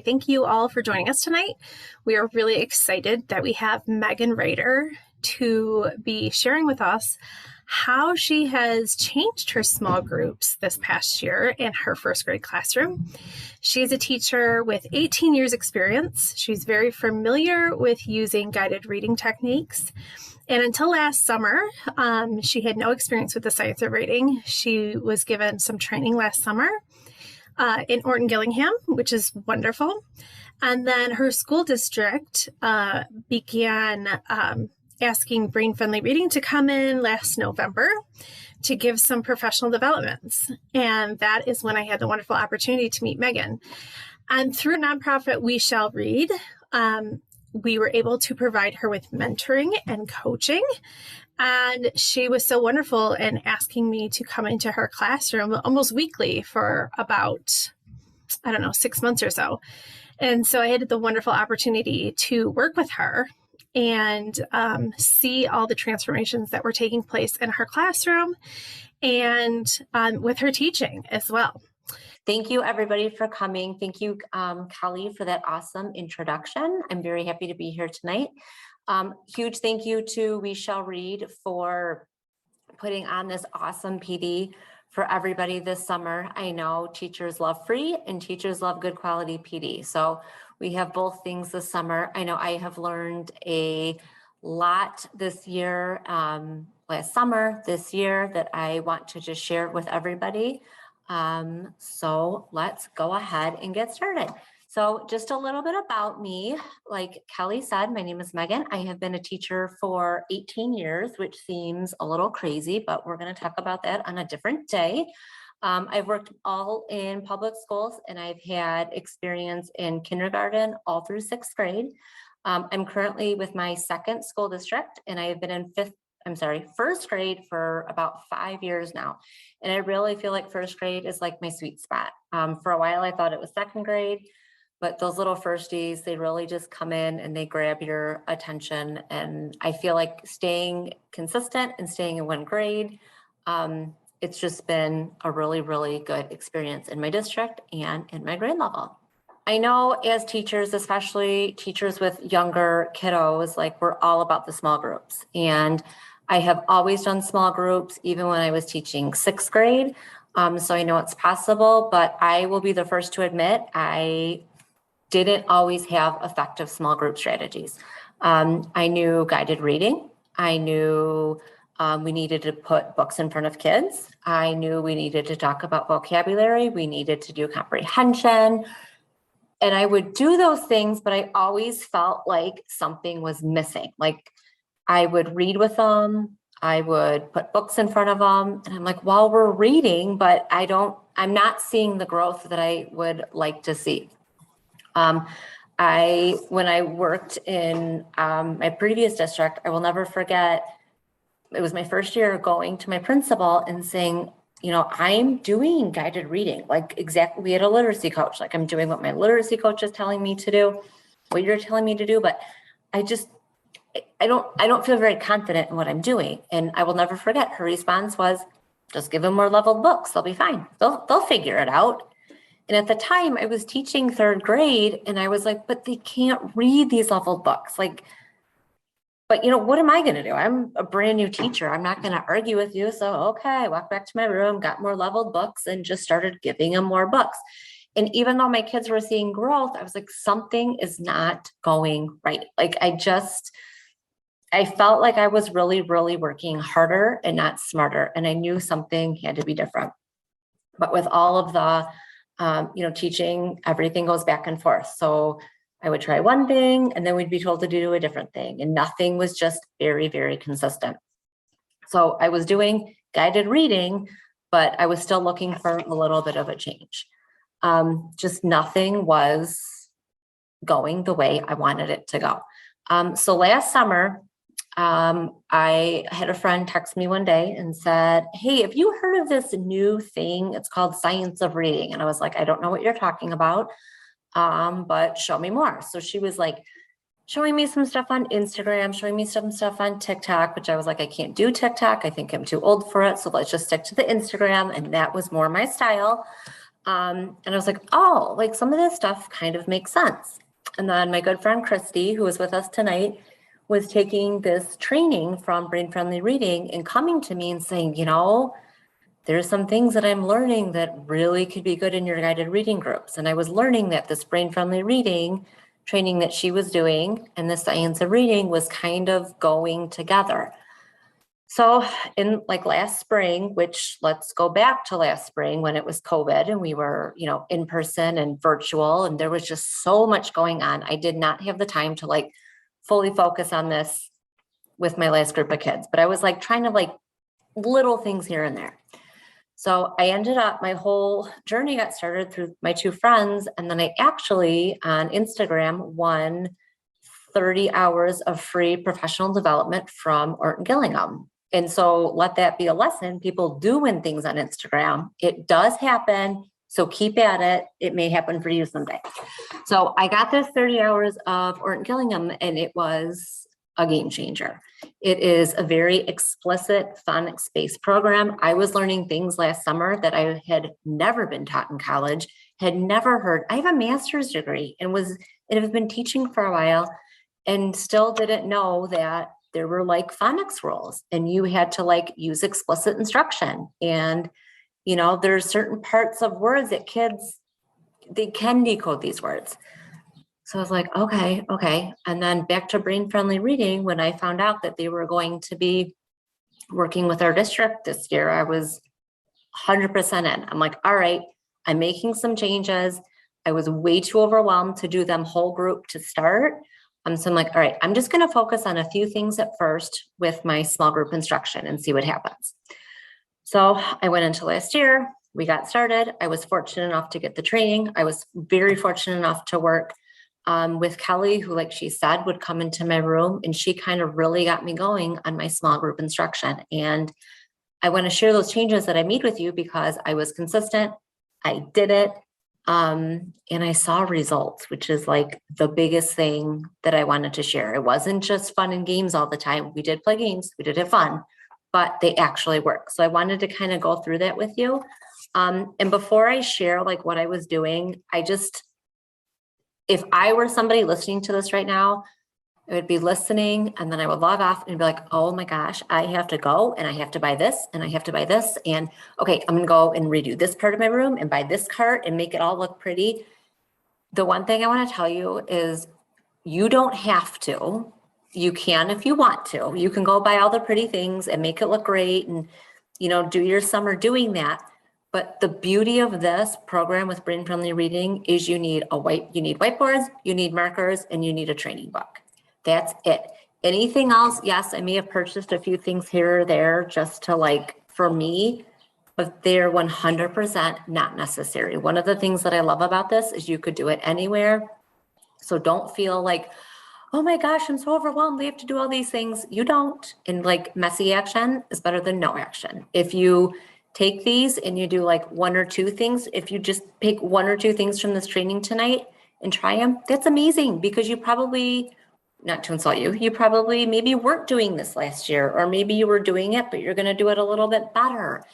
Thank you all for joining us tonight. We are really excited that we have Megan Rader to be sharing with us how she has changed her small groups this past year in her first grade classroom. She's a teacher with 18 years experience. She's very familiar with using guided reading techniques. And until last summer, she had no experience with the science of reading. She was given some training last summer in Orton-Gillingham, which is wonderful. And then her school district began asking BrainFriendly Reading to come in last November to give some professional developments. And that is when I had the wonderful opportunity to meet Megan. And through nonprofit We Shall Read, we were able to provide her with mentoring and coaching. And she was so wonderful in asking me to come into her classroom almost weekly for about, 6 months or so. And so I had the wonderful opportunity to work with her and see all the transformations that were taking place in her classroom and with her teaching as well. Thank you, everybody, for coming. Thank you, Kelly, for that awesome introduction. I'm very happy to be here tonight. Huge thank you to We Shall Read for putting on this awesome PD for everybody this summer. I know teachers love free and teachers love good quality PD. So we have both things this summer. I know I have learned a lot this year, last summer, this year, that I want to just share with everybody. So let's go ahead and get started. So just a little bit about me. Like Kelly said, my name is Megan. I have been a teacher for 18 years, which seems a little crazy, but we're going to talk about that on a different day. I've worked all in public schools, and I've had experience in kindergarten all through 6th grade. I'm currently with my second school district, and I have been in first grade for about 5 years now. And I really feel like first grade is like my sweet spot. For a while, I thought it was second grade, but those little firsties, they really just come in and they grab your attention. And I feel like staying consistent and staying in one grade, it's just been a really, really good experience in my district and in my grade level. I know as teachers, especially teachers with younger kiddos, like we're all about the small groups. And I have always done small groups, even when I was teaching 6th grade. So I know it's possible, but I will be the first to admit I didn't always have effective small group strategies. I knew guided reading. I knew we needed to put books in front of kids. I knew we needed to talk about vocabulary. We needed to do comprehension. And I would do those things, but I always felt like something was missing. Like I would read with them. I would put books in front of them. And I'm like, well, we're reading, but I'm not seeing the growth that I would like to see. When I worked in my previous district, I will never forget, it was my first year going to my principal and saying, I'm doing guided reading, like exactly, we had a literacy coach, like I'm doing what my literacy coach is telling me to do, what you're telling me to do, but I don't feel very confident in what I'm doing. And I will never forget, her response was, just give them more leveled books. They'll be fine. They'll figure it out. And at the time I was teaching 3rd grade and I was like, but they can't read these leveled books. But what am I going to do? I'm a brand new teacher. I'm not going to argue with you. So, okay, I walked back to my room, got more leveled books and just started giving them more books. And even though my kids were seeing growth, I was like, something is not going right. Like I felt like I was really, really working harder and not smarter. And I knew something had to be different. But with all of the, teaching, everything goes back and forth. So I would try one thing and then we'd be told to do a different thing. And nothing was just very, very consistent. So I was doing guided reading, but I was still looking for a little bit of a change. Just nothing was going the way I wanted it to go. So last summer, I had a friend text me one day and said, hey, have you heard of this new thing? It's called Science of Reading. And I was like, I don't know what you're talking about, but show me more. So she was like showing me some stuff on Instagram, showing me some stuff on TikTok, which I was like, I can't do TikTok. I think I'm too old for it. So let's just stick to the Instagram. And that was more my style. And I was like, oh, like some of this stuff kind of makes sense. And then my good friend Kristie, who is with us tonight, was taking this training from BrainFriendly Reading and coming to me and saying, you know, there's some things that I'm learning that really could be good in your guided reading groups. And I was learning that this BrainFriendly Reading training that she was doing and the science of reading was kind of going together. So in like last spring, which let's go back to last spring when it was COVID and we were, you know, in person and virtual, and there was just so much going on. I did not have the time to like fully focus on this with my last group of kids, but I was like trying to like little things here and there. So I ended up, my whole journey got started through my two friends. And then I actually on Instagram won 30 hours of free professional development from Orton Gillingham. And so let that be a lesson. People do win things on Instagram. It does happen. So keep at it. It may happen for you someday. So I got this 30 hours of Orton Gillingham and it was a game changer. It is a very explicit phonics-based program. I was learning things last summer that I had never been taught in college, had never heard. I have a master's degree and have been teaching for a while and still didn't know that there were like phonics rules and you had to like use explicit instruction. And, you know, there's certain parts of words that kids, they can decode these words. So I was like, okay. And then back to BrainFriendly Reading, when I found out that they were going to be working with our district this year, I was 100% in. I'm like, all right, I'm making some changes. I was way too overwhelmed to do them whole group to start. So I'm like, all right, I'm just going to focus on a few things at first with my small group instruction and see what happens. So I went into last year, we got started. I was fortunate enough to get the training. I was very fortunate enough to work with Kelly, who, like she said, would come into my room and she kind of really got me going on my small group instruction. And I want to share those changes that I made with you because I was consistent. I did it. And I saw results, which is like the biggest thing that I wanted to share. It wasn't just fun and games all the time. We did play games, we did have fun, but they actually work. So I wanted to kind of go through that with you. And before I share like what I was doing, if I were somebody listening to this right now, I would be listening and then I would log off and be like, oh my gosh, I have to go and I have to buy this and I have to buy this. And okay, I'm going to go and redo this part of my room and buy this cart and make it all look pretty. The one thing I want to tell you is you don't have to. You can if you want to. You can go buy all the pretty things and make it look great and, you know, do your summer doing that. But the beauty of this program with BrainFriendly Reading is you need whiteboards, you need markers, and you need a training book. That's it. Anything else, yes, I may have purchased a few things here or there just to like, for me, but they're 100% not necessary. One of the things that I love about this is you could do it anywhere. So don't feel like, oh my gosh, I'm so overwhelmed. We have to do all these things. You don't. And like messy action is better than no action. If you take these and you do like one or two things, if you just pick one or two things from this training tonight and try them, that's amazing because you probably, not to insult you, you probably maybe weren't doing this last year, or maybe you were doing it, but you're going to do it a little bit better.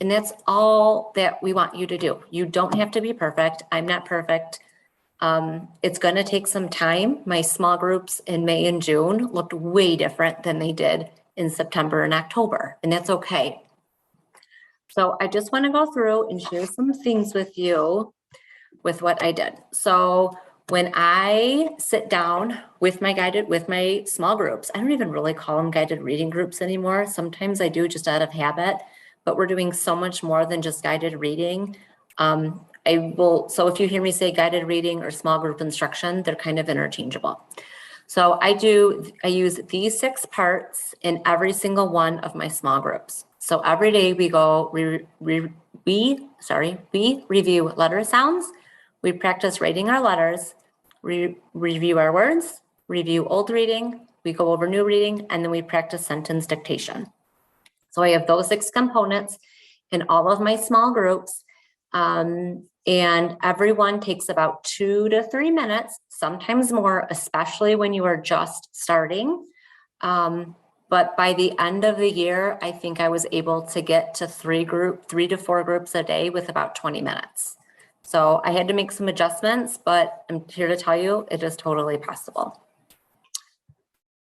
And that's all that we want you to do. You don't have to be perfect. I'm not perfect. It's going to take some time. My small groups in May and June looked way different than they did in September and October, and that's okay. So I just want to go through and share some things with you with what I did. So when I sit down with my small groups, I don't even really call them guided reading groups anymore. Sometimes I do just out of habit, but we're doing so much more than just guided reading. So if you hear me say guided reading or small group instruction, they're kind of interchangeable. So I use these 6 parts in every single one of my small groups. So every day we review letter sounds, we practice writing our letters, review our words, review old reading, we go over new reading, and then we practice sentence dictation. So I have those 6 components in all of my small groups. And everyone takes about 2 to 3 minutes, sometimes more, especially when you are just starting. But by the end of the year, I think I was able to get to 3 to 4 groups a day with about 20 minutes. So I had to make some adjustments, but I'm here to tell you it is totally possible.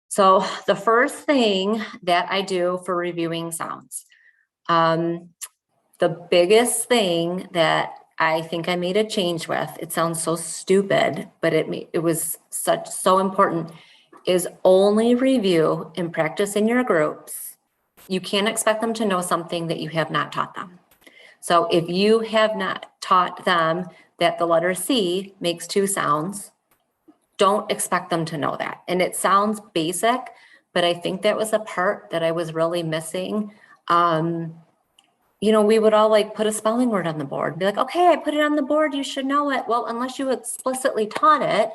So the first thing that I do for reviewing sounds, the biggest thing that I think I made a change with, it sounds so stupid, but it was so important, is only review and practice in your groups. You can't expect them to know something that you have not taught them. So if you have not taught them that the letter C makes two sounds, don't expect them to know that. And it sounds basic, but I think that was a part that I was really missing. You know, we would all like put a spelling word on the board and be like, okay, I put it on the board, you should know it. Well, unless you explicitly taught it,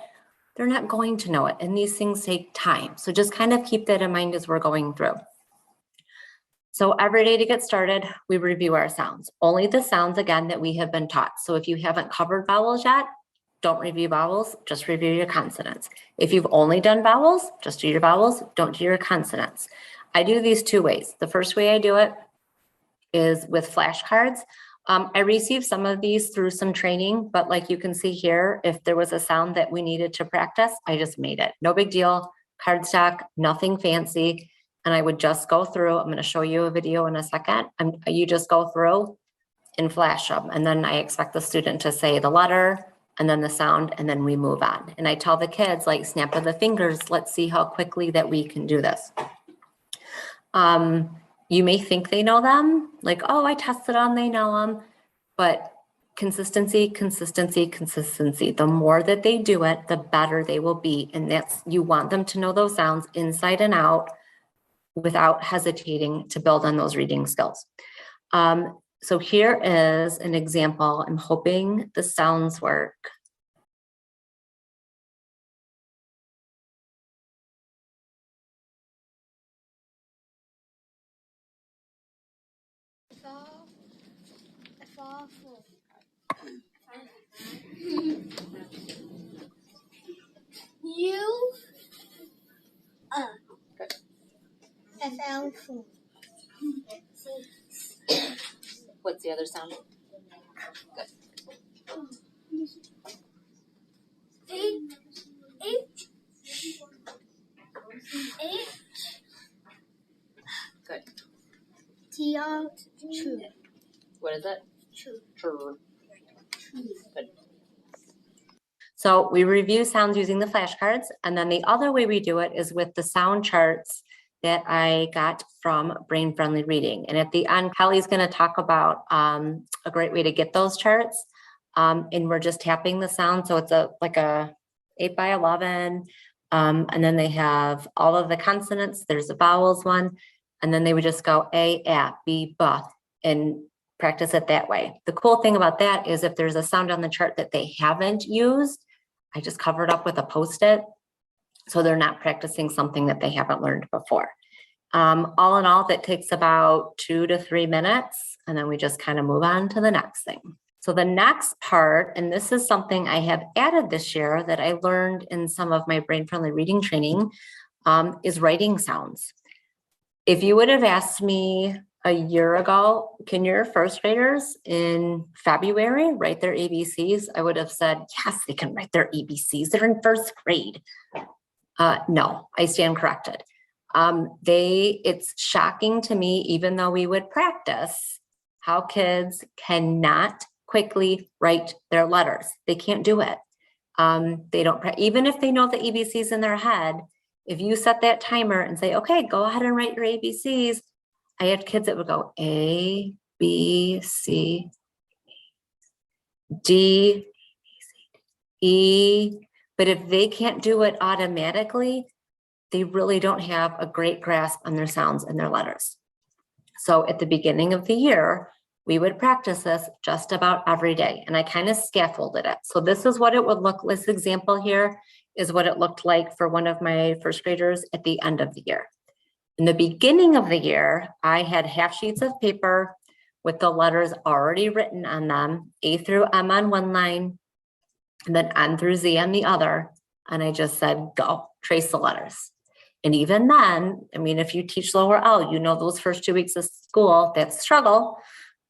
they're not going to know it. And these things take time. So just kind of keep that in mind as we're going through. So every day to get started, we review our sounds. Only the sounds, again, that we have been taught. So if you haven't covered vowels yet, don't review vowels, just review your consonants. If you've only done vowels, just do your vowels, don't do your consonants. I do these two ways. The first way I do it is with flashcards. I received some of these through some training, but like you can see here, if there was a sound that we needed to practice, I just made it. No big deal, cardstock, nothing fancy. And I would just go through, I'm gonna show you a video in a second. You just go through and flash them. And then I expect the student to say the letter and then the sound, and then we move on. And I tell the kids, like, snap of the fingers, let's see how quickly that we can do this. You may think they know them, like, oh, I tested them, they know them, but consistency, consistency, consistency. The more that they do it, the better they will be. And you want them to know those sounds inside and out without hesitating to build on those reading skills. So here is an example. I'm hoping the sounds work. You FL4. What's the other sound? Good. H. Good. TR. True. What is it? True. True. Good. So we review sounds using the flashcards, and then the other way we do it is with the sound charts that I got from BrainFriendly Reading. And at the end, Kelly's going to talk about a great way to get those charts. And we're just tapping the sound, so it's like a 8x11, and then they have all of the consonants. There's a vowels one, and then they would just go A, B, B, and practice it that way. The cool thing about that is if there's a sound on the chart that they haven't used, I just cover it up with a Post-it, so they're not practicing something that they haven't learned before. All in all, that takes about 2 to 3 minutes, and then we just kind of move on to the next thing. So the next part, and this is something I have added this year that I learned in some of my BrainFriendly Reading training, is writing sounds. If you would have asked me a year ago, can your first graders in February write their ABCs? I would have said, yes, they can write their ABCs. They're in first grade. No, I stand corrected. It's shocking to me, even though we would practice, how kids cannot quickly write their letters. They can't do it. They don't, even if they know the ABCs in their head, if you set that timer and say, okay, go ahead and write your ABCs. I had kids that would go A, B, C, D, E, but if they can't do it automatically, they really don't have a great grasp on their sounds and their letters. So at the beginning of the year, we would practice this just about every day, and I kind of scaffolded it. So this is what it would look, this example here is what it looked like for one of my first graders at the end of the year. In the beginning of the year, I had half sheets of paper with the letters already written on them, A through M on one line, and then N through Z on the other. And I just said, go, trace the letters. And even then, I mean, if you teach lower L, you know those first 2 weeks of school, that's struggle.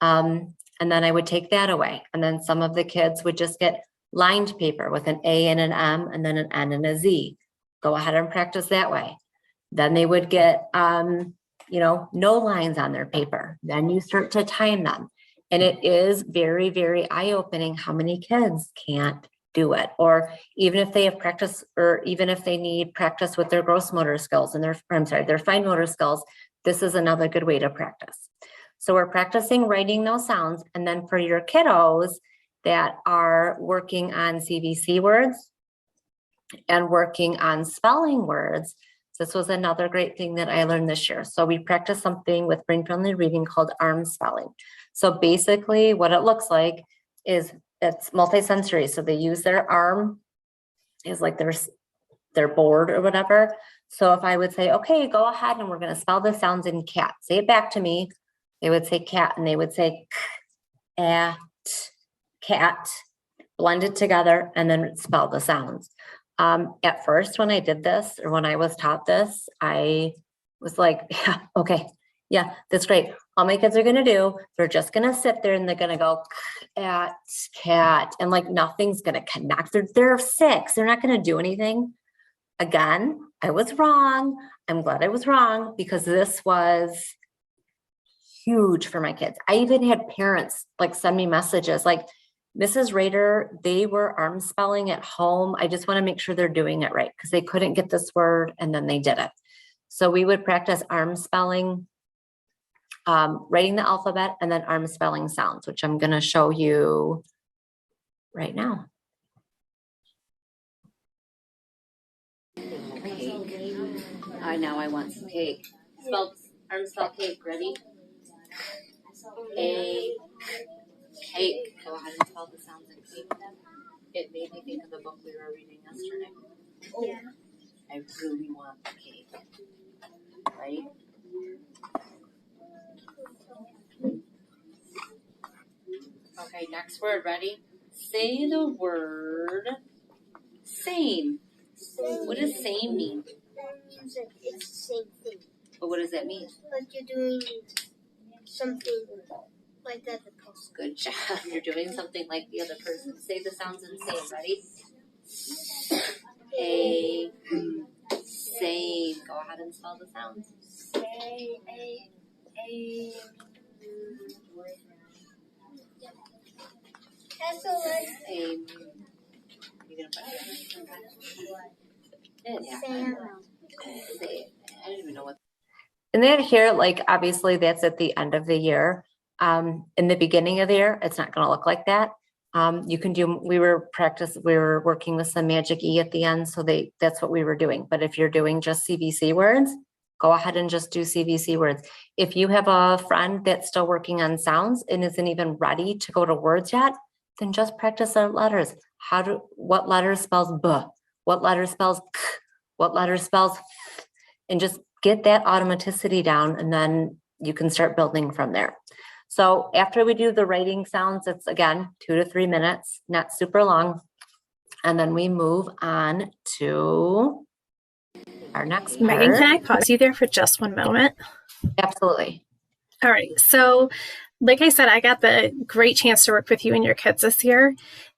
And And then I would take that away. And then some of the kids would just get lined paper with an A and an M and then an N and a Z. Go ahead and practice that way. Then they would get, no lines on their paper. Then you start to time them. And it is very, very eye-opening how many kids can't do it. Or even if they have practice, or even if they need practice with their gross motor skills and their fine motor skills, this is another good way to practice. So we're practicing writing those sounds. And then for your kiddos that are working on CVC words and working on spelling words, this was another great thing that I learned this year. So we practiced something with BrainFriendly Reading called arm spelling. So basically what it looks like is it's multisensory. So they use their arm is like their board or whatever. So if I would say, okay, go ahead and we're going to spell the sounds in cat. Say it back to me. They would say cat and they would say at, cat, blend it together and then spell the sounds. At first, when I did this or when I was taught this, I was like, yeah, okay, yeah, that's great. All my kids are going to do, they're just going to sit there and they're going to go at, cat, and like nothing's going to connect. They're 6. They're not going to do anything. Again, I was wrong. I'm glad I was wrong because this was huge for my kids. I even had parents like send me messages like, Mrs. Rader, they were arm spelling at home. I just want to make sure they're doing it right because they couldn't get this word and then they did it. So we would practice arm spelling, writing the alphabet, and then arm spelling sounds, which I'm going to show you right now. Cake. Now I want some cake. Arm spell cake. Ready? A. Cake. Go ahead and spell the sounds in cake. It made me think of the book we were reading yesterday. Yeah. I really want the cake. Right? Okay, next word. Ready? Say the word same. What does same mean? That means that it's the same thing. But what does that mean? Like you're doing something like the other person. Good job. You're doing something like the other person. Say the sounds in same. Ready? A. Same. Go ahead and spell the sounds. Say a. That's the word. Same. You're gonna put it. Sam. I don't even know what. And then here, like obviously that's at the end of the year. In the beginning of the year, it's not going to look like that. You can do, we were working with some magic E at the end. So that's what we were doing. But if you're doing just CVC words, go ahead and just do CVC words. If you have a friend that's still working on sounds and isn't even ready to go to words yet, then just practice their letters. What letter spells B? What letter spells K? What letter spells F? And just get that automaticity down and then you can start building from there. So after we do the writing sounds, it's again 2 to 3 minutes, not super long. And then we move on to our next part. Megan, can I pause you there for just one moment? Absolutely. All right. So like I said, I got the great chance to work with you and your kids this year.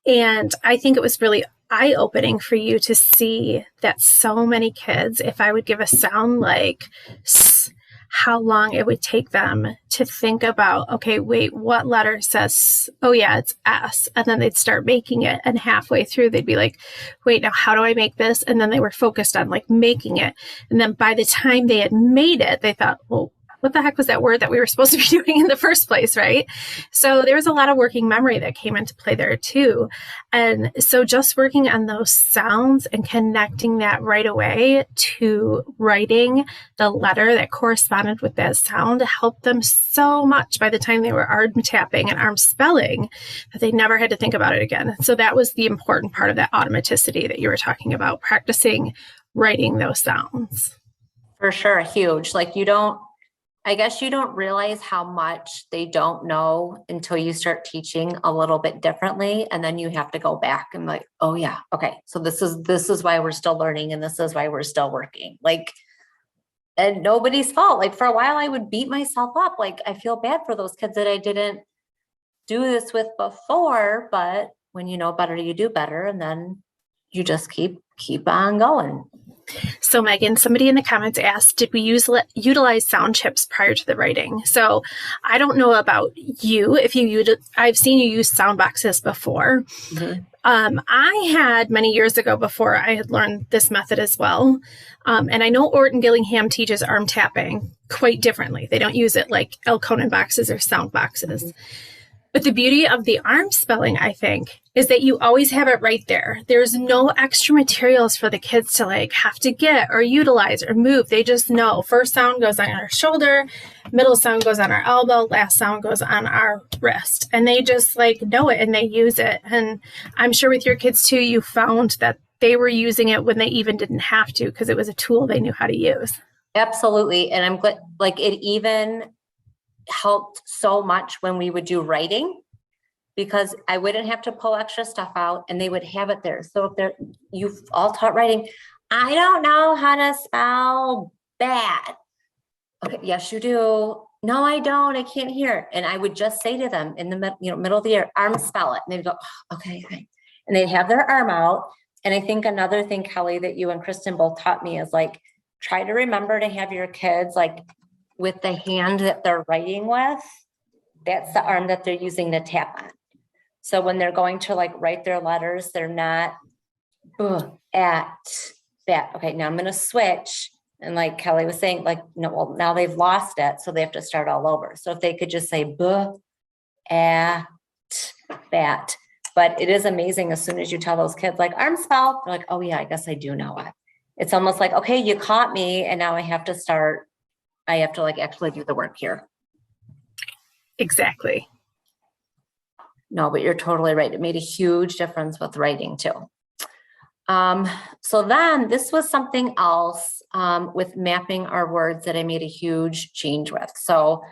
And I think it was really eye-opening for you to see that so many kids, if I would give a sound like S, how long it would take them to think about, okay, wait, what letter says, oh yeah, it's S. And then they'd start making it. And halfway through, they'd be like, wait, now how do I make this? And then they were focused on like making it. And then by the time they had made it, they thought, well, what the heck was that word that we were supposed to be doing in the first place, right? So there was a lot of working memory that came into play there too. And so just working on those sounds and connecting that right away to writing the letter that corresponded with that sound helped them so much by the time they were arm tapping and arm spelling that they never had to think about it again. So that was the important part of that automaticity that you were talking about, practicing writing those sounds. For sure, huge. Like I guess you don't realize how much they don't know until you start teaching a little bit differently. And then you have to go back and like, oh yeah, okay. So this is why we're still learning and this is why we're still working. Like, and nobody's fault. Like for a while I would beat myself up. Like I feel bad for those kids that I didn't do this with before, but when you know better, you do better. And then you just keep on going. So Megan, somebody in the comments asked, did we utilize sound chips prior to the writing? So I don't know about you. I've seen you use sound boxes before. Mm-hmm. I had many years ago before I had learned this method as well. And I know Orton Gillingham teaches arm tapping quite differently. They don't use it like L. Conan boxes or sound boxes. Mm-hmm. But the beauty of the arm spelling, I think, is that you always have it right there. There's no extra materials for the kids to like have to get or utilize or move. They just know first sound goes on our shoulder, middle sound goes on our elbow, last sound goes on our wrist. And they just like know it and they use it. And I'm sure with your kids too, you found that they were using it when they even didn't have to because it was a tool they knew how to use. Absolutely. And I'm glad, like, it even helped so much when we would do writing, because I wouldn't have to pull extra stuff out and they would have it there. So if you've all taught writing, I don't know how to spell bad. Okay, yes, you do. No, I don't. I can't hear. And I would just say to them in the middle of the year, arm spell it. And they'd go, oh, okay. And they'd have their arm out. And I think another thing, Kelly, that you and Kristen both taught me is like, try to remember to have your kids like with the hand that they're writing with, that's the arm that they're using to tap on. So when they're going to like write their letters, they're not at that. Okay, now I'm going to switch. And like Kelly was saying, like, no, well, now they've lost it. So they have to start all over. So if they could just say at bat. But it is amazing as soon as you tell those kids like arm spell, they're like, oh yeah, I guess I do know it. It's almost like, okay, you caught me. And now I have to like actually do the work here. Exactly. No, but you're totally right. It made a huge difference with writing too. So then this was something else with mapping our words that I made a huge change with. So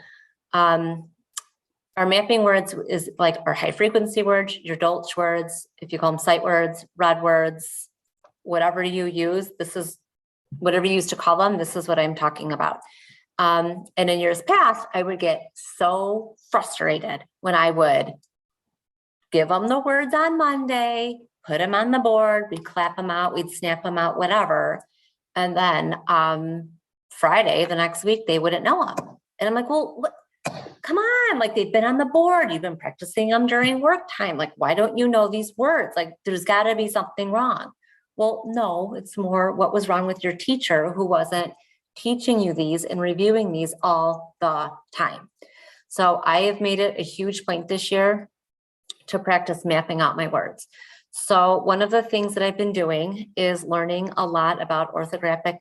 our mapping words is like our high frequency words, your Dolch words, if you call them sight words, rod words, whatever you use, this is whatever you use to call them. This is what I'm talking about. And in years past, I would get so frustrated when I would give them the words on Monday, put them on the board, we'd clap them out, we'd snap them out, whatever. And then Friday, the next week, they wouldn't know them. And I'm like, well, what? Come on, like they've been on the board, you've been practicing them during work time. Like, why don't you know these words? Like, there's got to be something wrong. Well, no, it's more what was wrong with your teacher who wasn't teaching you these and reviewing these all the time. So I have made it a huge point this year to practice mapping out my words. So one of the things that I've been doing is learning a lot about orthographic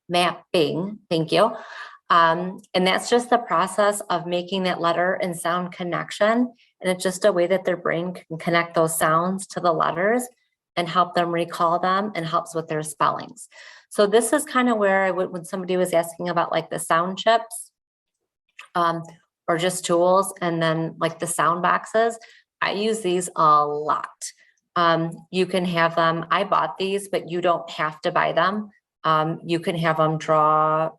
mapping. Thank you. And that's just the process of making that letter and sound connection. And it's just a way that their brain can connect those sounds to the letters and help them recall them and helps with their spellings. So this is kind of where I would, when somebody was asking about like the sound chips or just tools, and then like the sound boxes, I use these a lot. You can have them, I bought these, but you don't have to buy them. You can have them draw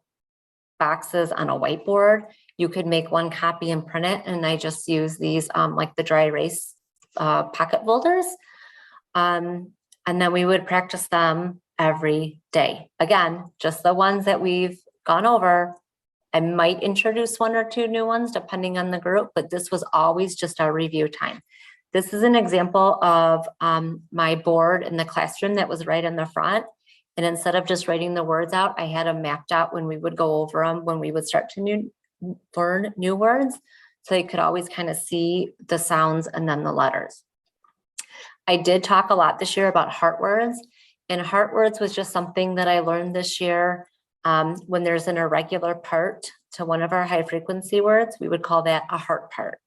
boxes on a whiteboard. You could make one copy and print it. And I just use these like the dry erase pocket folders. And then we would practice them every day. Again, just the ones that we've gone over. I might introduce one or two new ones depending on the group, but this was always just our review time. This is an example of my board in the classroom that was right in the front. And instead of just writing the words out, I had them mapped out when we would go over them, when we would start to learn new words. So you could always kind of see the sounds and then the letters. I did talk a lot this year about heart words, and heart words was just something that I learned this year. When there's an irregular part to one of our high frequency words, we would call that a heart part.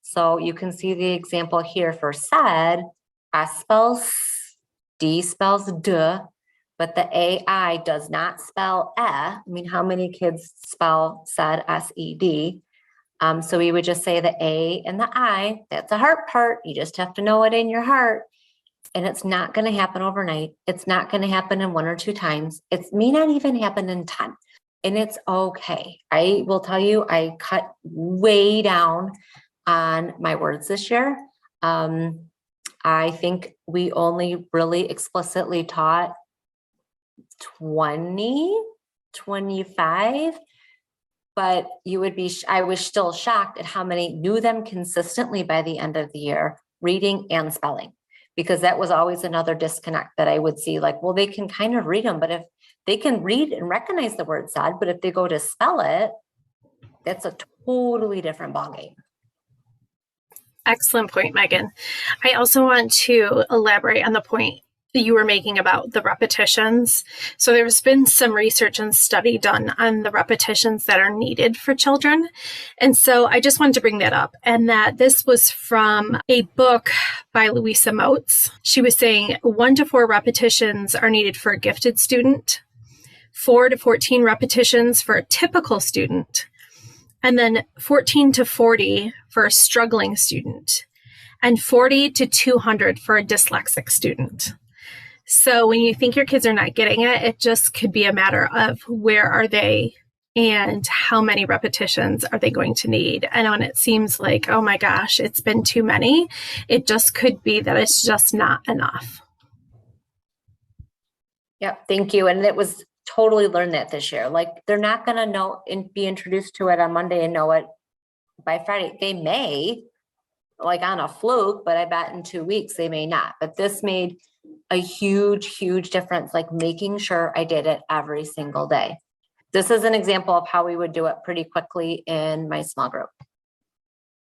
So you can see the example here for said, S spells S, D spells D, but the AI does not spell E. I mean, how many kids spell said S-E-D? So we would just say the A and the I, that's a heart part. You just have to know it in your heart. And it's not going to happen overnight. It's not going to happen in 1 or 2 times. It may not even happen in 10. and it's okay. I will tell you, I cut way down on my words this year. I think we only really explicitly taught 20, 25, but you would be, I was still shocked at how many knew them consistently by the end of the year, reading and spelling, because that was always another disconnect that I would see, like, well, they can kind of read them, but if they can read and recognize the word sad, but if they go to spell it, that's a totally different ballgame. Excellent point, Megan. I also want to elaborate on the point that you were making about the repetitions. So there's been some research and study done on the repetitions that are needed for children. And so I just wanted to bring that up, and that this was from a book by Louisa Moats. She was saying 1 to 4 repetitions are needed for a gifted student, 4 to 14 repetitions for a typical student, and then 14 to 40 for a struggling student, and 40 to 200 for a dyslexic student. So when you think your kids are not getting it, it just could be a matter of where are they and how many repetitions are they going to need. And when it seems like, oh my gosh, it's been too many, it just could be that it's just not enough. Yep, thank you. And it was totally learned that this year. Like, they're not going to know and be introduced to it on Monday and know it by Friday. They may, like on a fluke, but I bet in 2 weeks they may not. But this made a huge, huge difference, like making sure I did it every single day. This is an example of how we would do it pretty quickly in my small group.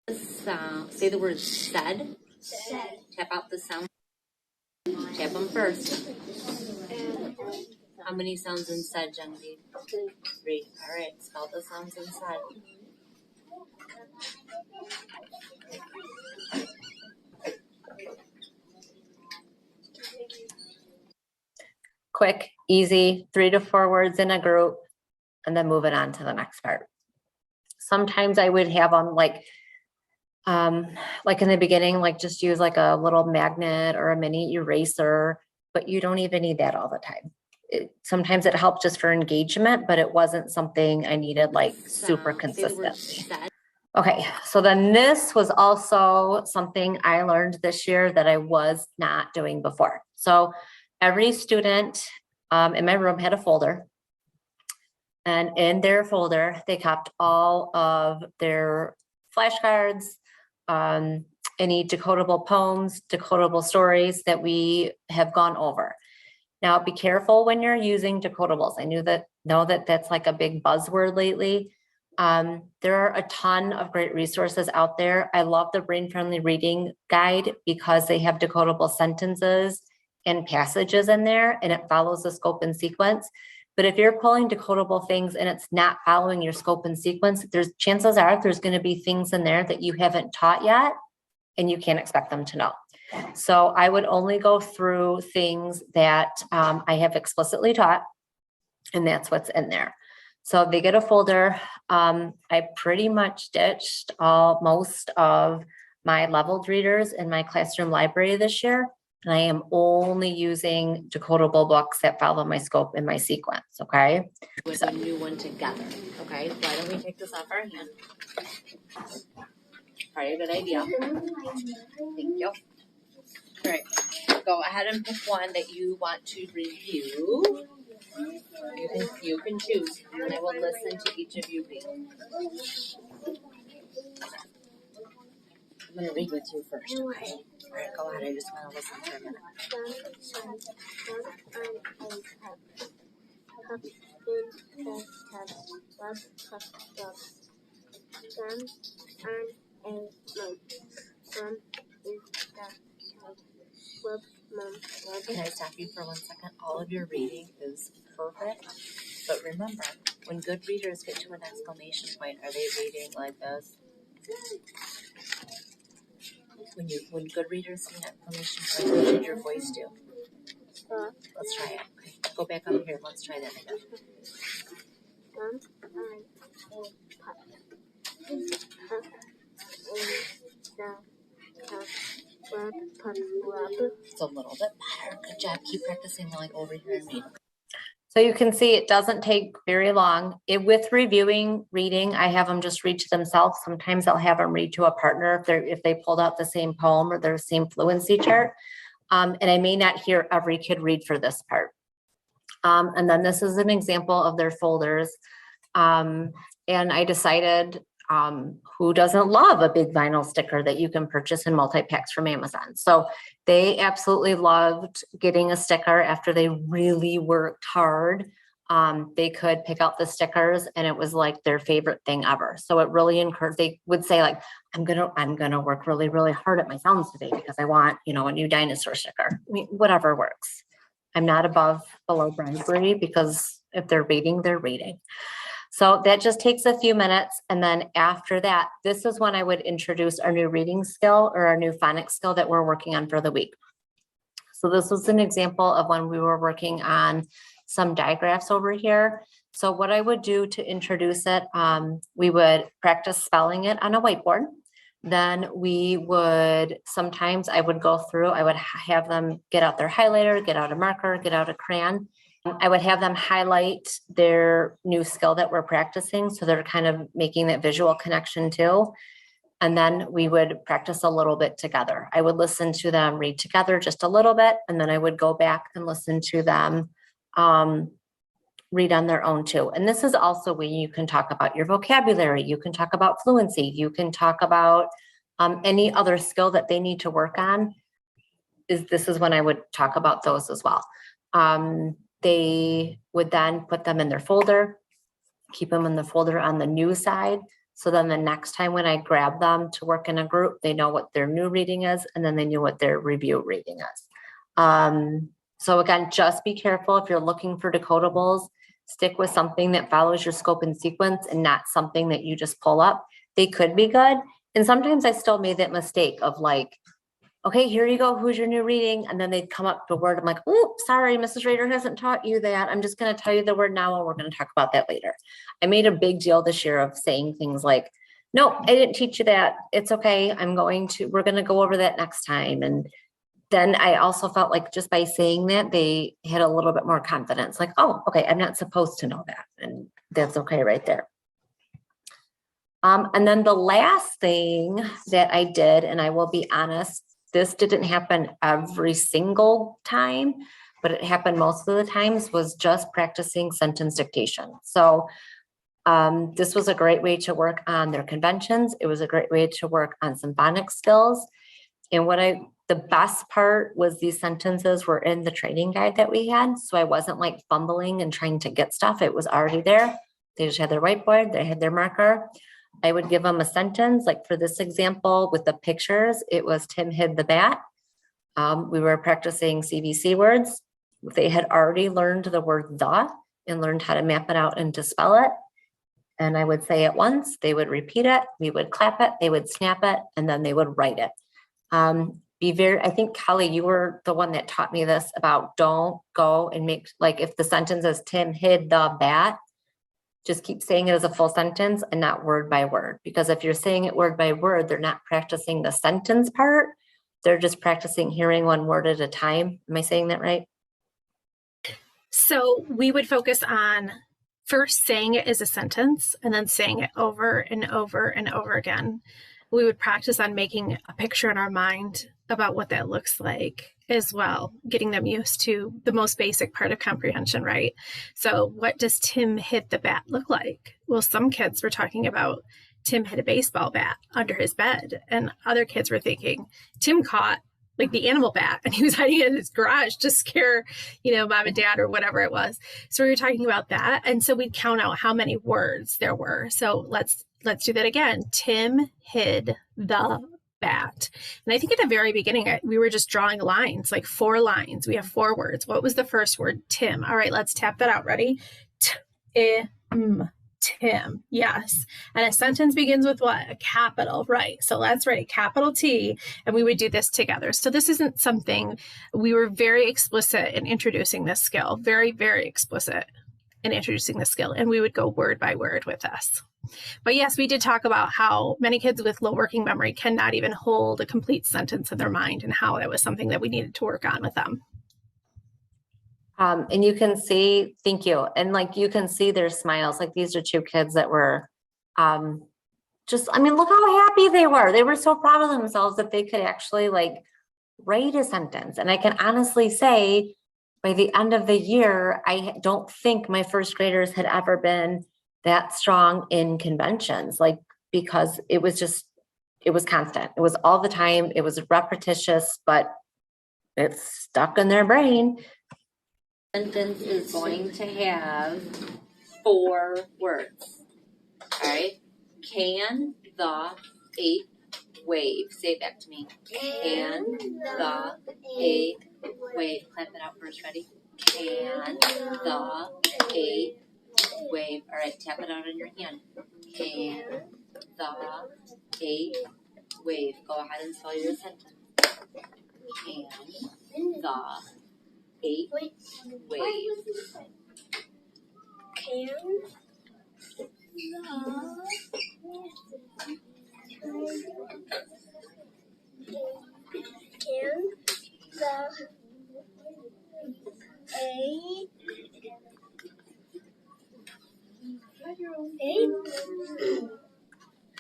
Say the word said. Said. Tap out the sound. Tap them first. How many sounds in said, Genevieve? 3. All right, spell the sounds in said. Quick, easy, 3 to 4 words in a group, and then move it on to the next part. Sometimes I would have them like in the beginning, like just use like a little magnet or a mini eraser, but you don't even need that all the time. Sometimes it helped just for engagement, but it wasn't something I needed like super consistently. Okay, so then this was also something I learned this year that I was not doing before. So every student in my room had a folder, and in their folder, they kept all of their flashcards, any decodable poems, decodable stories that we have gone over. Now, be careful when you're using decodables. I know that that's like a big buzzword lately. There are a ton of great resources out there. I love the BrainFriendly Reading guide because they have decodable sentences and passages in there, and it follows the scope and sequence. But if you're pulling decodable things and it's not following your scope and sequence, there's chances are there's going to be things in there that you haven't taught yet, and you can't expect them to know. So I would only go through things that I have explicitly taught, and that's what's in there. So they get a folder. I pretty much ditched most of my leveled readers in my classroom library this year. And I am only using decodable books that follow my scope and my sequence, okay? With a new one together, okay? Why don't we take this off our hand? Probably a good idea. Thank you. All right, go ahead and pick one that you want to review. You can choose, and I will listen to each of you read. I'm going to read with you first, okay? All right, go ahead. I just want to listen for a minute. Can I stop you for 1 second? All of your reading is perfect, but remember, when good readers get to an exclamation point, are they reading like this? When good readers see an exclamation point, what did your voice do? Let's try it. Okay, go back up here. Let's try that again. It's a little bit better. Good job. Keep practicing while I go over here and read. So you can see it doesn't take very long. With reviewing reading, I have them just read to themselves. Sometimes I'll have them read to a partner if they pulled out the same poem or their same fluency chart. And I may not hear every kid read for this part. And then this is an example of their folders. And I decided who doesn't love a big vinyl sticker that you can purchase in multi-packs from Amazon? So they absolutely loved getting a sticker after they really worked hard. They could pick out the stickers and it was like their favorite thing ever. So it really encouraged, they would say like, I'm gonna work really, really hard at my sounds today because I want, a new dinosaur sticker. I mean, whatever works. I'm not below bribery because if they're reading, they're reading. So that just takes a few minutes. And then after that, this is when I would introduce our new reading skill or our new phonics skill that we're working on for the week. So this was an example of when we were working on some digraphs over here. So what I would do to introduce it, we would practice spelling it on a whiteboard. Then sometimes I would go through, I would have them get out their highlighter, get out a marker, get out a crayon. I would have them highlight their new skill that we're practicing. So they're kind of making that visual connection too. And then we would practice a little bit together. I would listen to them read together just a little bit. And then I would go back and listen to them read on their own too. And this is also where you can talk about your vocabulary. You can talk about fluency. You can talk about any other skill that they need to work on. This is when I would talk about those as well. They would then put them in their folder, keep them in the folder on the new side. So then the next time when I grab them to work in a group, they know what their new reading is, and then they knew what their review reading is. So again, just be careful if you're looking for decodables, stick with something that follows your scope and sequence and not something that you just pull up. They could be good. And sometimes I still made that mistake of like, okay, here you go. Who's your new reading? And then they'd come up to a word. I'm like, oh, sorry, Mrs. Rader hasn't taught you that. I'm just going to tell you the word now and we're going to talk about that later. I made a big deal this year of saying things like, no, I didn't teach you that. It's okay. We're going to go over that next time. And then I also felt like just by saying that, they had a little bit more confidence. Like, oh, okay, I'm not supposed to know that. And that's okay right there. And then the last thing that I did, and I will be honest, this didn't happen every single time, but it happened most of the times, was just practicing sentence dictation. So this was a great way to work on their conventions. It was a great way to work on some phonics skills. And the best part was these sentences were in the training guide that we had. So I wasn't like fumbling and trying to get stuff. It was already there. They just had their whiteboard, they had their marker. I would give them a sentence, like for this example with the pictures, it was Tim hid the bat. We were practicing CVC words. They had already learned the word the and learned how to map it out and to spell it. And I would say it once, they would repeat it, we would clap it, they would snap it, and then they would write it. I think Kelly, you were the one that taught me this about don't go and make, like if the sentence is Tim hid the bat, just keep saying it as a full sentence and not word by word. Because if you're saying it word by word, they're not practicing the sentence part. They're just practicing hearing one word at a time. Am I saying that right? So we would focus on first saying it as a sentence and then saying it over and over and over again. We would practice on making a picture in our mind about what that looks like as well, getting them used to the most basic part of comprehension, right? So what does Tim hit the bat look like? Well, some kids were talking about Tim hit a baseball bat under his bed, and other kids were thinking Tim caught like the animal bat and he was hiding it in his garage to scare, mom and dad or whatever it was. So we were talking about that. And so we'd count out how many words there were. So let's do that again. Tim hid the bat. And I think at the very beginning, we were just drawing lines, like 4 lines. We have 4 words. What was the first word? Tim. All right, let's tap that out. Ready? Tim. Yes. And a sentence begins with what? A capital, right? So let's write a capital T, and we would do this together. So this isn't something, we were very explicit in introducing this skill, very, very explicit in introducing the skill, and we would go word by word with this. But yes, we did talk about how many kids with low working memory cannot even hold a complete sentence in their mind, and how that was something that we needed to work on with them. And you can see, thank you. And like, you can see their smiles. Like these are two kids that were, just, I mean, look how happy they were. They were so proud of themselves that they could actually like write a sentence. And I can honestly say by the end of the year, I don't think my first graders had ever been that strong in conventions, like, because it was just, it was constant. It was all the time. It was repetitious, but it's stuck in their brain. Sentence is going to have 4 words. All right. Can the 8th wave? Say it back to me. Can the 8th wave? Clap it out first. Ready? Can the 8th wave? All right. Tap it out on your hand. Can the 8th wave? Go ahead and spell your sentence. Can the 8th wave? Can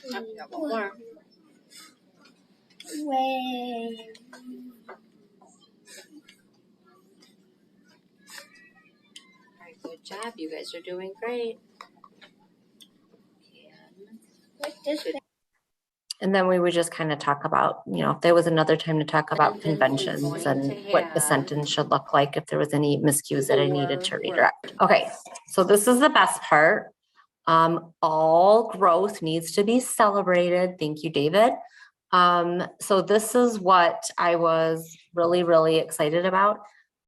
We got one more. wave. All right, good job. You guys are doing great. Like this. And then we would just kind of talk about, you know, if there was another time to talk about Sentence is conventions going and to what the have sentence should look like if there was any miscues that I needed to 4 redirect. Okay, so this is the best part. All growth needs to be celebrated. Thank you, David. So this is what I was really, really excited about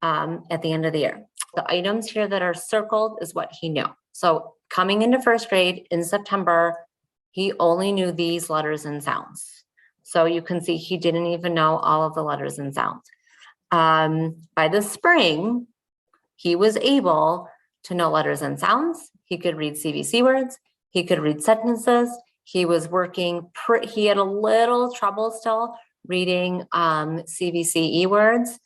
at the end of the year. The items here that are circled is what he knew. So coming into first grade in September, he only knew these letters and sounds. So you can see he didn't even know all of the letters and sounds. By the spring, he was able to know letters and sounds. He could read CVC words. He could read sentences. He was working, he had a little trouble still reading CVCE words,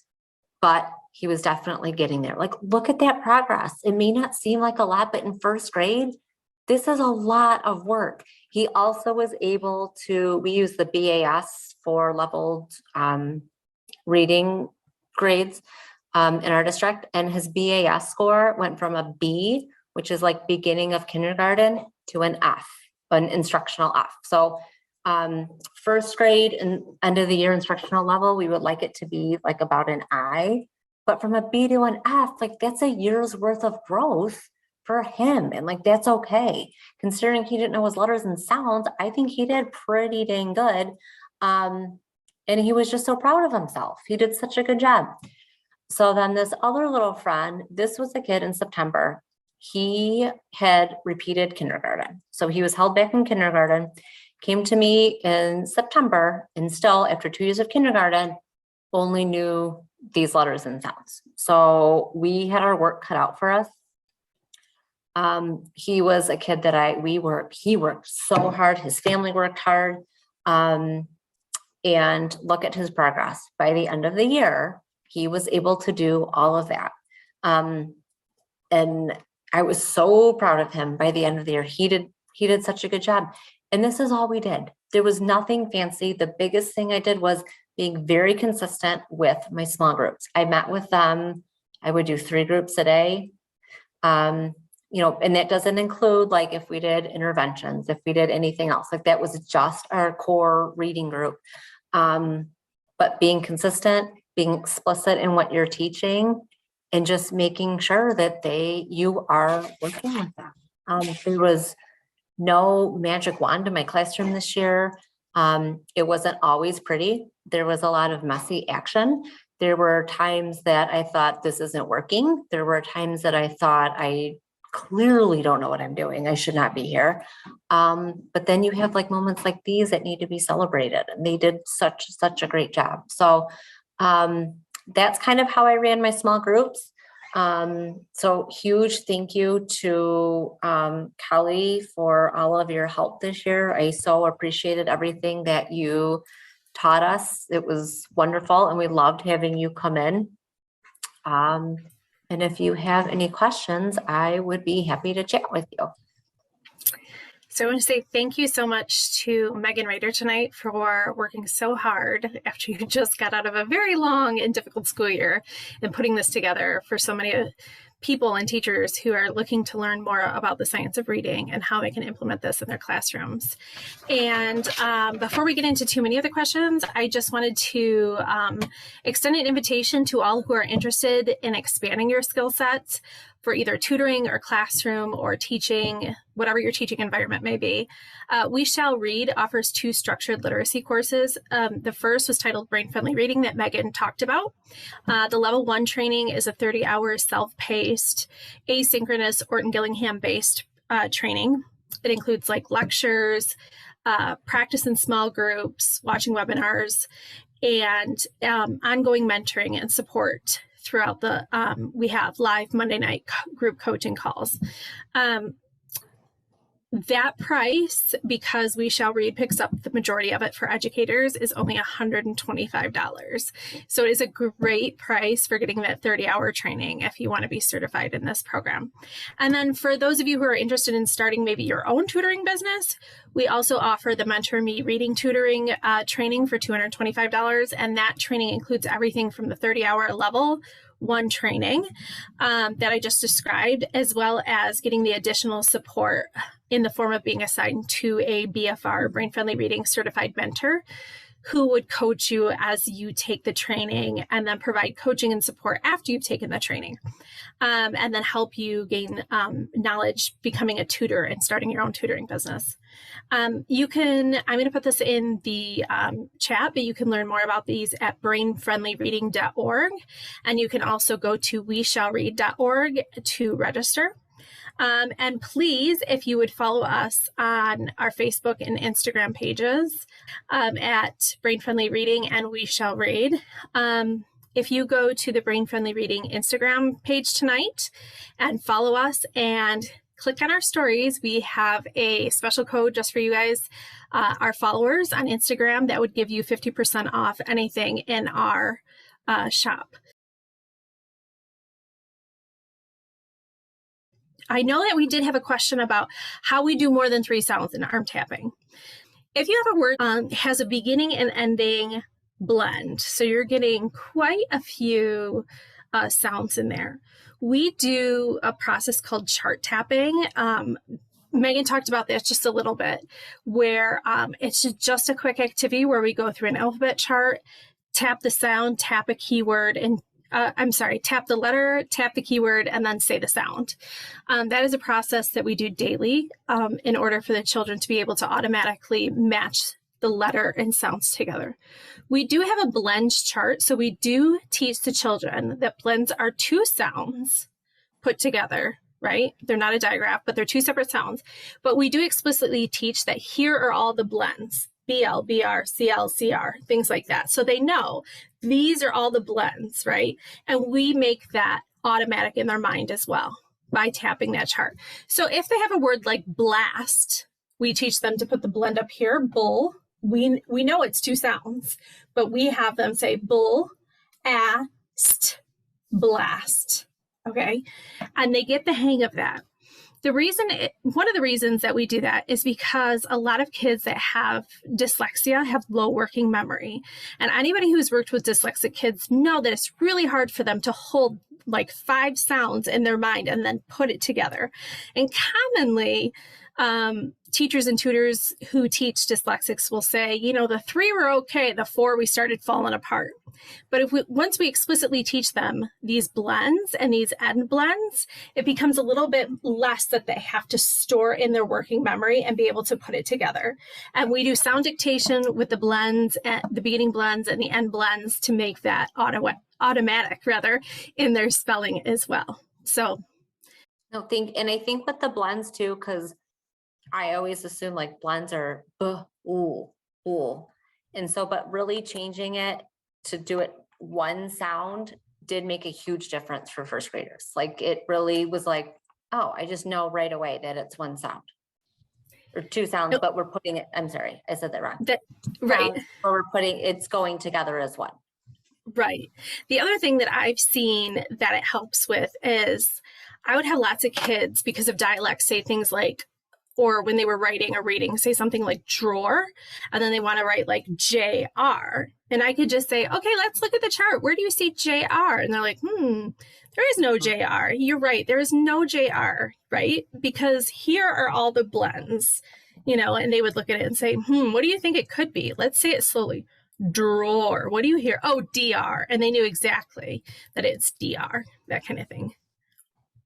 but he was definitely getting there. Like, look at that progress. It may not seem like a lot, but in first grade, this is a lot of work. He also was able to, we use the BAS for leveled reading grades in our district, and his BAS score went from a B, which is like beginning of kindergarten, to an F, an instructional F. So first grade and end of the year instructional level, we would like it to be like about an I, but from a B to an F, like that's a year's worth of growth for him. And like, that's okay. Considering he didn't know his letters and sounds, I think he did pretty dang good. And he was just so proud of himself. He did such a good job. So then this other little friend, this was a kid in September. He had repeated kindergarten. So he was held back in kindergarten, came to me in September, and still after 2 years of kindergarten, only knew these letters and sounds. So we had our work cut out for us. He was a kid that he worked so hard. His family worked hard. And look at his progress. By the end of the year, he was able to do all of that. And I was so proud of him. By the end of the year, he did such a good job. And this is all we did. There was nothing fancy. The biggest thing I did was being very consistent with my small groups. I met with them. I would do 3 groups a day. You know, and that doesn't include like if we did interventions, if we did anything else, like that was just our core reading group. But being consistent, being explicit in what you're teaching, and just making sure that you are working with them. There was no magic wand in my classroom this year. It wasn't always pretty. There was a lot of messy action. There were times that I thought this isn't working. There were times that I thought I clearly don't know what I'm doing. I should not be here. But then you have like moments like these that need to be celebrated, and they did such a great job. So that's kind of how I ran my small groups. So huge thank you to Kelly for all of your help this year. I so appreciated everything that you taught us. It was wonderful, and we loved having you come in. And if you have any questions, I would be happy to chat with you. So I want to say thank you so much to Megan Rader tonight for working so hard after you just got out of a very long and difficult school year and putting this together for so many people and teachers who are looking to learn more about the science of reading and how they can implement this in their classrooms. And before we get into too many other questions, I just wanted to extend an invitation to all who are interested in expanding your skill sets for either tutoring or classroom or teaching, whatever your teaching environment may be. We Shall Read offers 2 structured literacy courses. The first was titled BrainFriendly Reading that Megan talked about. The level 1 training is a 30-hour self-paced, asynchronous, Orton-Gillingham-based training. It includes like lectures, practice in small groups, watching webinars, and ongoing mentoring and support throughout the, we have live Monday night group coaching calls. That price, because We Shall Read picks up the majority of it for educators, is only $125. So it is a great price for getting that 30-hour training if you want to be certified in this program. And then for those of you who are interested in starting maybe your own tutoring business, we also offer the Mentor Me Reading Tutoring training for $225. And that training includes everything from the 30-hour level 1 training that I just described, as well as getting the additional support in the form of being assigned to a BFR, BrainFriendly Reading Certified Mentor, who would coach you as you take the training and then provide coaching and support after you've taken the training, and then help you gain knowledge becoming a tutor and starting your own tutoring business. I'm going to put this in the chat, but you can learn more about these at brainfriendlyreading.org. And you can also go to weshallread.org to register. And please, if you would follow us on our Facebook and Instagram pages at BrainFriendly Reading and We Shall Read. If you go to the BrainFriendly Reading Instagram page tonight and follow us and click on our stories, we have a special code just for you guys, our followers on Instagram, that would give you 50% off anything in our shop. I know that we did have a question about how we do more than 3 sounds in arm tapping. If you have a word has a beginning and ending blend, so you're getting quite a few sounds in there, we do a process called chart tapping. Megan talked about this just a little bit, where it's just a quick activity where we go through an alphabet chart, tap the sound, tap a keyword, and tap the letter, tap the keyword, and then say the sound. That is a process that we do daily in order for the children to be able to automatically match the letter and sounds together. We do have a blends chart, so we do teach the children that blends are 2 sounds put together, right? They're not a digraph, but they're 2 separate sounds. But we do explicitly teach that here are all the blends. BL, BR, CL, CR, things like that. So they know these are all the blends, right? And we make that automatic in their mind as well by tapping that chart. So if they have a word like blast, we teach them to put the blend up here, bull. We know it's 2 sounds, but we have them say bull, ast, blast, okay? And they get the hang of that. One of the reasons that we do that is because a lot of kids that have dyslexia have low working memory. And anybody who's worked with dyslexic kids know that it's really hard for them to hold like 5 sounds in their mind and then put it together. And commonly, teachers and tutors who teach dyslexics will say, the 3 were okay, the 4 we started falling apart. But once we explicitly teach them these blends and these end blends, it becomes a little bit less that they have to store in their working memory and be able to put it together. And we do sound dictation with the blends, the beginning blends and the end blends to make that automatic in their spelling as well. So I think with the blends too, because I always assume like blends are ooh. And so, but really changing it to do it 1 sound did make a huge difference for first graders. Like it really was like, oh, I just know right away that it's 1 sound or 2 sounds, but we're putting it, I'm sorry, I said that wrong. Right. Sounds, but we're putting, it's going together as 1. Right. The other thing that I've seen that it helps with is I would have lots of kids because of dialect say things like, or when they were writing or reading, say something like drawer, and then they want to write like JR. And I could just say, okay, let's look at the chart. Where do you see JR? And they're like, there is no JR. You're right. There is no JR, right? Because here are all the blends, and they would look at it and say, what do you think it could be? Let's say it slowly. Drawer. What do you hear? Oh, DR. And they knew exactly that it's DR, that kind of thing.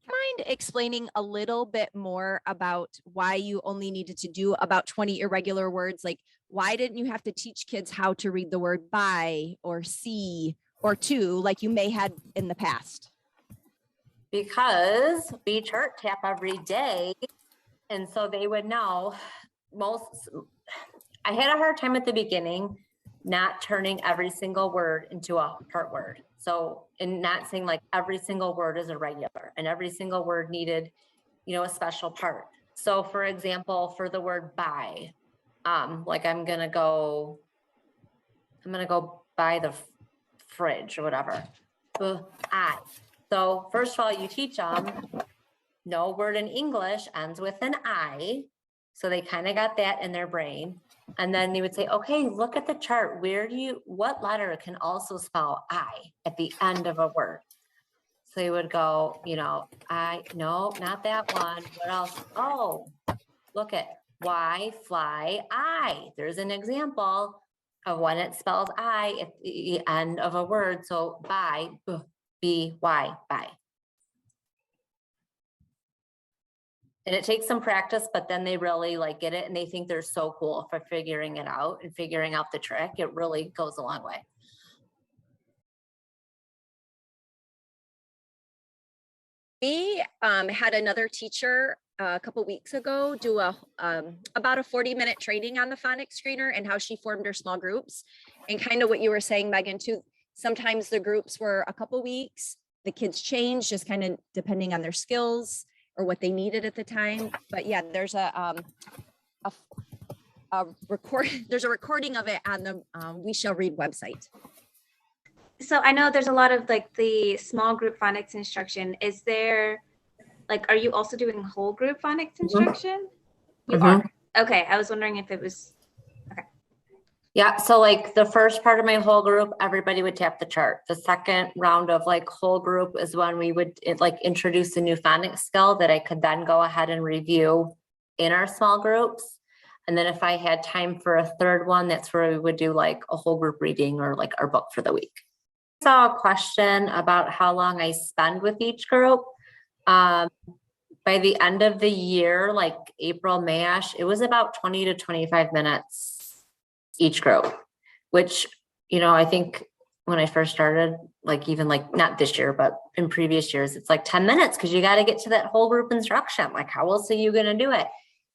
Mind explaining a little bit more about why you only needed to do about 20 irregular words? Like, why didn't you have to teach kids how to read the word by or see or to like you may had in the past? Because we chart tap every day. And so they would know I had a hard time at the beginning not turning every single word into a part word. So, and not saying like every single word is a regular and every single word needed, a special part. So for example, for the word buy, like I'm going to go buy the fridge or whatever. I. So first of all, you teach them no word in English ends with an I. So they kind of got that in their brain. And then they would say, okay, look at the chart. What letter can also spell I at the end of a word? So they would go, no, not that one. What else? Oh, look at why, fly, I. There's an example of when it spells I at the end of a word. So by, B-Y, by. And it takes some practice, but then they really get it and they think they're so cool for figuring it out and figuring out the trick. It really goes a long way. We had another teacher a couple weeks ago do about a 40-minute training on the phonics screener and how she formed her small groups. And kind of what you were saying, Megan, too, sometimes the groups were a couple weeks, the kids changed just kind of depending on their skills or what they needed at the time. But yeah, there's a recording of it on the We Shall Read website. So I know there's a lot of the small group phonics instruction. Is there are you also doing whole group phonics instruction? You are. Okay. I was wondering if it was okay. Yeah. So the first part of my whole group, everybody would tap the chart. The second round of whole group is when we would introduce a new phonics skill that I could then go ahead and review in our small groups. And then if I had time for a third one, that's where we would do a whole group reading or our book for the week. I saw a question about how long I spend with each group. By the end of the year, April, May-ish, it was about 20 to 25 minutes each group, which, I think when I first started, even not this year, but in previous years, it's 10 minutes because you got to get to that whole group instruction. How else are you going to do it?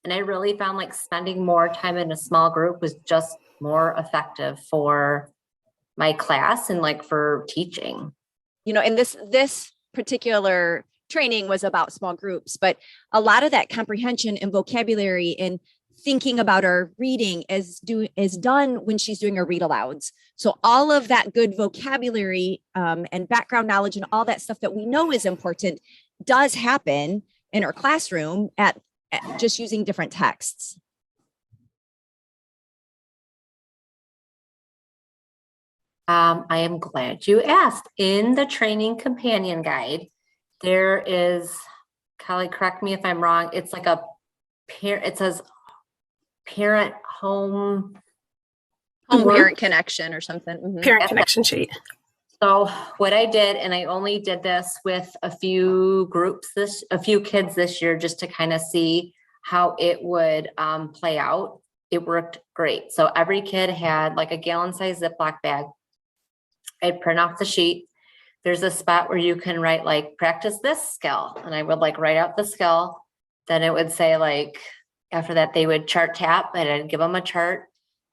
And I really found spending more time in a small group was just more effective for my class and for teaching. And this particular training was about small groups, but a lot of that comprehension and vocabulary and thinking about our reading is done when she's doing her read alouds. So all of that good vocabulary and background knowledge and all that stuff that we know is important does happen in our classroom at just using different texts. I am glad you asked. In the training companion guide, there is, Kelly, correct me if I'm wrong. It's it says parent home Parent connection or something. Mm-hmm. Parent connection sheet. So what I did, and I only did this with a few kids this year, just to kind of see how it would play out. It worked great. So every kid had a gallon-sized Ziploc bag. I'd print off the sheet. There's a spot where you can write practice this skill. And I would write out the skill. Then it would say after that, they would chart tap and I'd give them a chart.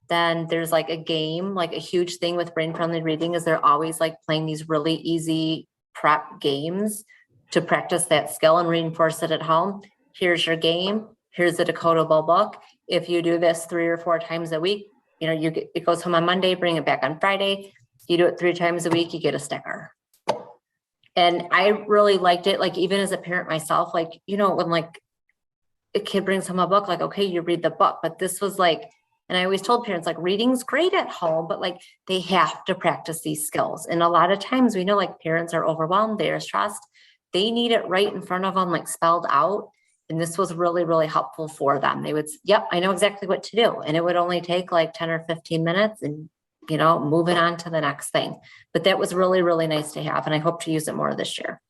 Then there's a game, a huge thing with BrainFriendly Reading is they're always playing these really easy prep games to practice that skill and reinforce it at home. Here's your game. Here's the decodable book. If you do this 3 or 4 times a week, it goes home on Monday, bring it back on Friday. You do it 3 times a week, you get a sticker. And I really liked it. Like, even as a parent myself, like, you know, when like a kid brings home a book, like, okay, you read the book, but this was like, and I always told parents, like, reading's great at home, but like they have to practice these skills. And a lot of times we know like parents are overwhelmed, they're stressed. They need it right in front of them, like spelled out. And this was really, really helpful for them. They would, yep, I know exactly what to do. And it would only take like 10 or 15 minutes and, you know, moving on to the next thing. But that was really, really nice to have. And I hope to use it more this year.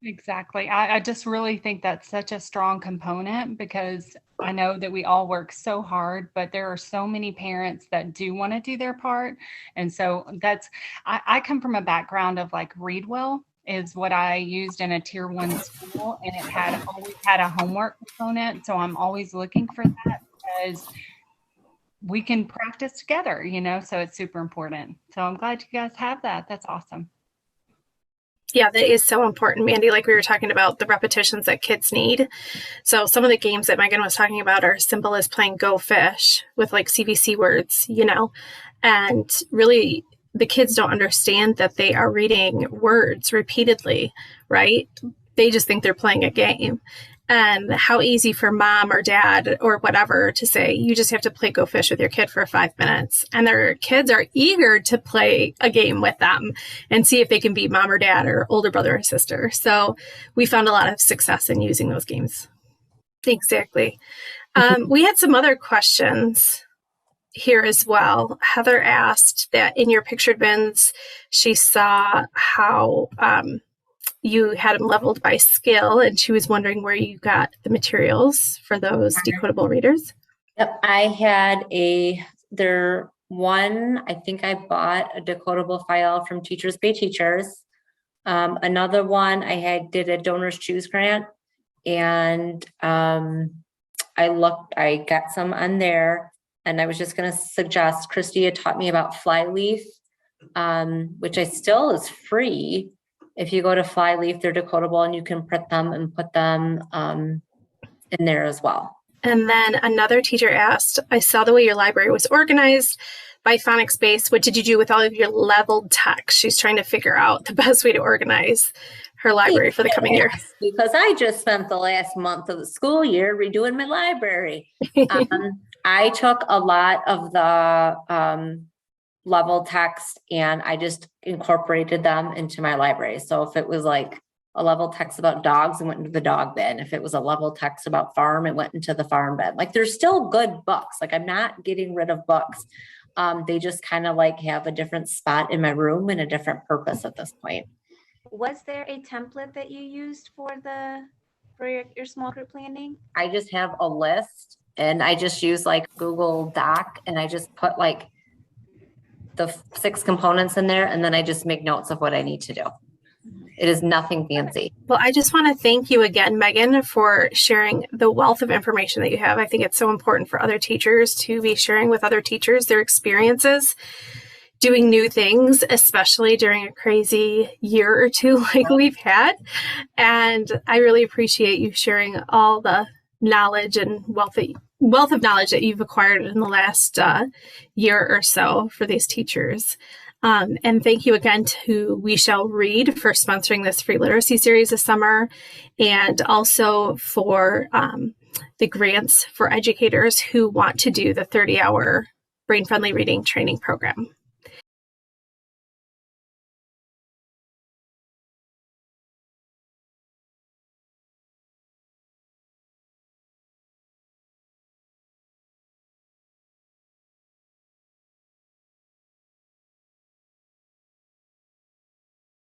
Exactly. I just really think that's such a strong component, because I know that we all work so hard, but there are so many parents that do want to do their part. And so that's, I come from a background of like Readwell is what I used in a tier 1 school, and it had always had a homework component. So I'm always looking for that, because we can practice together, you know, so it's super important. So I'm glad you guys have that. That's awesome. Yeah, that is so important, Mandy. Like we were talking about the repetitions that kids need. So some of the games that Megan was talking about are as simple as playing Go Fish with like CVC words, you know, and really the kids don't understand that they are reading words repeatedly, right? They just think they're playing a game. And how easy for mom or dad or whatever to say, you just have to play Go Fish with your kid for 5 minutes. And their kids are eager to play a game with them and see if they can beat mom or dad or older brother or sister. So we found a lot of success in using those games. Exactly. We had some other questions here as well. Heather asked that in your pictured bins, she saw how you had them leveled by skill, and she was wondering where you got the materials for those decodable readers. Yep, I had I think I bought a decodable file from Teachers Pay Teachers. Another one did a Donors Choose grant, and I got some on there, and I was just going to suggest, Kristie had taught me about Flyleaf, which still is free. If you go to Flyleaf, they're decodable, and you can print them and put them in there as well. And then another teacher asked, I saw the way your library was organized by phonics base. What did you do with all of your leveled text? She's trying to figure out the best way to organize her library for the coming year. Because I just spent the last month of the school year redoing my library. I took a lot of the level text and I just incorporated them into my library. So if it was like a level text about dogs, it went into the dog bin. If it was a level text about farm, it went into the farm bin. Like, there's still good books. Like, I'm not getting rid of books. They just kind of like have a different spot in my room and a different purpose at this point. Was there a template that you used for your small group planning? I just have a list, and I just use like Google Doc, and I just put like the 6 components in there, and then I just make notes of what I need to do. It is nothing fancy. Well, I just want to thank you again, Megan, for sharing the wealth of information that you have. I think it's so important for other teachers to be sharing with other teachers their experiences doing new things, especially during a crazy year or two like we've had. And I really appreciate you sharing all the knowledge and wealth of knowledge that you've acquired in the last year or so for these teachers. And thank you again to We Shall Read for sponsoring this free literacy series this summer, and also for the grants for educators who want to do the 30-hour BrainFriendly Reading training program.